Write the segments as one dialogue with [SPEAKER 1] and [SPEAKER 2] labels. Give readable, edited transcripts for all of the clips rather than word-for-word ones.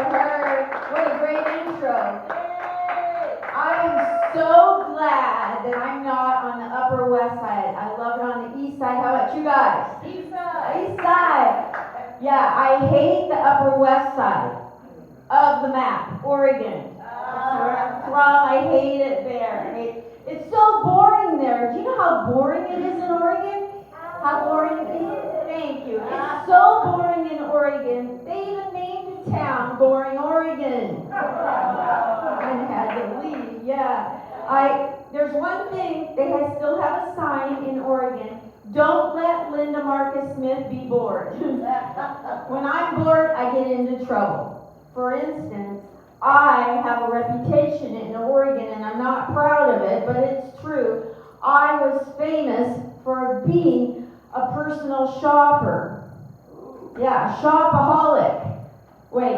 [SPEAKER 1] heard. What a great intro. I am so glad that I'm not on the Upper West Side. I love it on the East Side. How about you guys?
[SPEAKER 2] East Side.
[SPEAKER 1] East Side. Yeah, I hate the Upper West Side of the map, Oregon. That's where I'm from. I hate it there. It's so boring there. Do you know how boring it is in Oregon? How boring it is? Thank you. It's so boring in Oregon. They even named the town Boring, Oregon. I had to leave. Yeah. There's one thing. They still have a sign in Oregon. Don't let Linda Marcus Smith be bored. When I'm bored, I get into trouble. For instance, I have a reputation in Oregon, and I'm not proud of it, but it's true. I was famous for being a personal shopper. Yeah, shopaholic. Wait,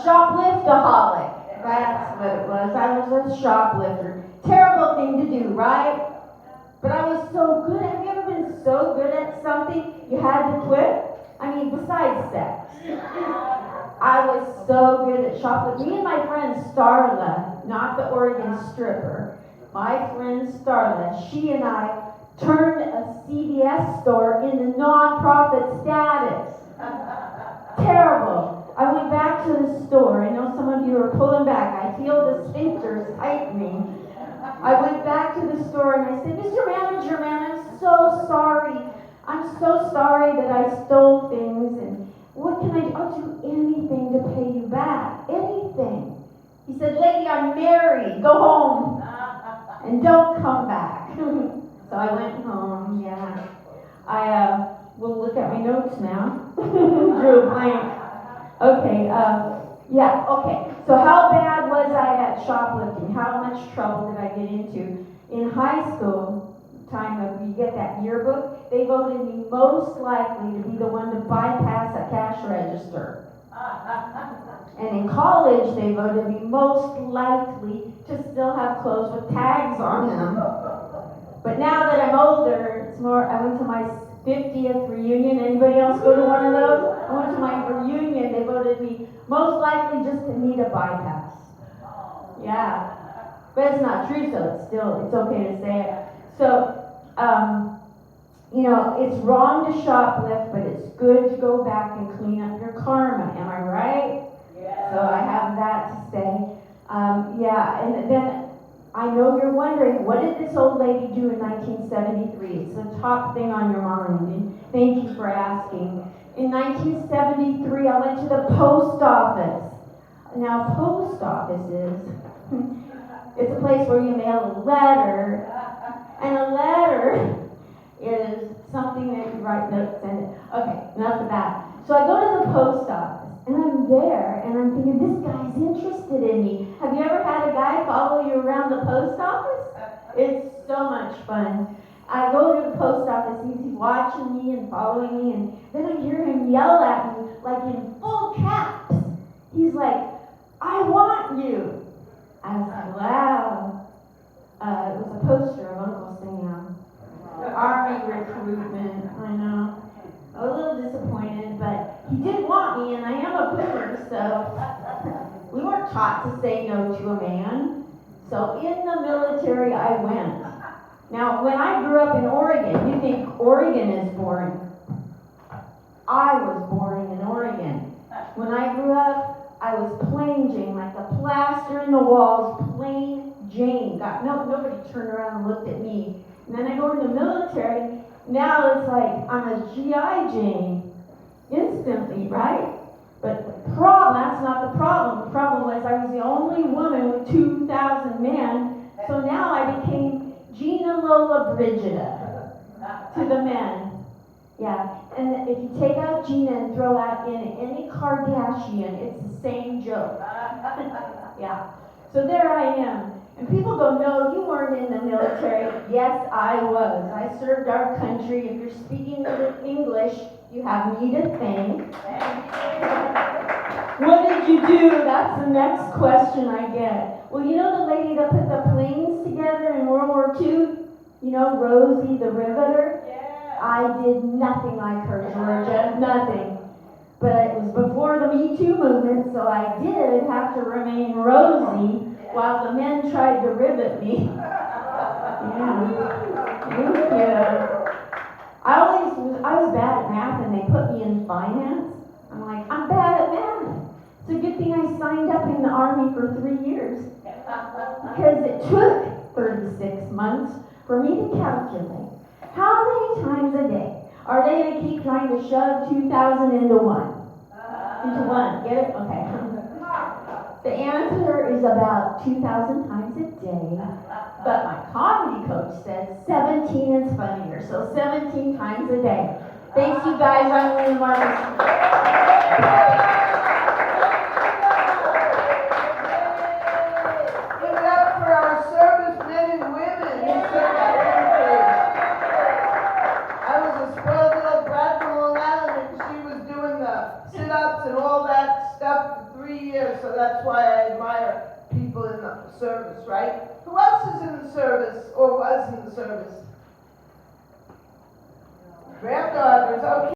[SPEAKER 1] shopliftaholic. That's what it was. I was a shoplifter. Terrible thing to do, right? But I was so good. Have you ever been so good at something you had to quit? I mean, besides sex. I was so good at shoplifting. Me and my friend Starla, not the Oregon stripper, my friend Starla, she and I turned a CVS store into non-profit status. Terrible. I went back to the store. I know some of you are pulling back. I feel the sphincters tightening. I went back to the store and I said, Mr. Manager, man, I'm so sorry. I'm so sorry that I stole things, and what can I do? I'll do anything to pay you back. Anything. He said, lady, I'm married. Go home and don't come back. So I went home, yeah. I will look at my notes now. Drew a blank. Okay, yeah, okay. So how bad was I at shoplifting? How much trouble did I get into? In high school, time of you get that yearbook, they voted me most likely to be the one to bypass a cash register. And in college, they voted me most likely to still have clothes with tags on them. But now that I'm older, it's more, I went to my 50th reunion. Anybody else go to one of those? I went to my reunion. They voted me most likely just to need a bypass. Yeah. But it's not true, so it's okay to say it. So, you know, it's wrong to shoplift, but it's good to go back and clean up your karma. Am I right? Yeah. So I have that to say. Yeah, and then I know you're wondering, what did this old lady do in 1973? It's the top thing on your mind, and thank you for asking. In 1973, I went to the post office. Now, post offices, it's a place where you mail a letter, and a letter is something that you write notes and okay, enough of that. So I go to the post office, and I'm there, and I'm thinking, this guy's interested in me. Have you ever had a guy follow you around the post office? It's so much fun. I go to the post office, he's watching me and following me, and then I hear him yell at me, like in full caps. He's like, I want you. I was like, wow. It was a poster of Uncle Sam. Army recruitment, I know. I was a little disappointed, but he did want me, and I am a boomer, so we weren't taught to say no to a man. So in the military I went. Now, when I grew up in Oregon, you think Oregon is boring. I was boring in Oregon. When I grew up, I was plain Jane, like the plaster in the walls, plain Jane. Nobody turned around and looked at me. And then I go to the military, now it's like I'm a GI Jane instantly, right? But the problem, that's not the problem. The problem was I was the only woman with 2,000 men, so now I became Gina Lola Brigida to the men. Yeah, and if you take out Gina and throw out in any Kardashian, it's the same joke. Yeah, so there I am. And people go, no, you weren't in the military. Yes, I was. I served our country. If you're speaking English, you have me to thank. What did you do? That's the next question I get. Well, you know the lady that put the planes together in World War II? You know, Rosie the Riveter? Yeah. I did nothing like her, Georgia. Nothing. but it was before the Me Too movement, so I did have to remain rosy while the men tried to rivet me. Yeah. Thank you. I was bad at math and they put me in finance. I'm like, I'm bad at math. It's a good thing I signed up in the Army for 3 years. Because it took 36 months for me to calculate how many times a day are they going to keep trying to shove 2,000 into one? Into one. Get it? Okay. The answer is about 2,000 times a day. But my comedy coach said 17 is funnier. So 17 times a day. Thanks, you guys. I'm Lynn Marcus.
[SPEAKER 2] Give it up for our servicemen and women who serve our country. I was a spoiled little brat from Long Island and she was doing the sit-ups and all that stuff for 3 years, so that's why I admire people in the service, right? Who else is in the service or was in the service? Granddaughters, okay.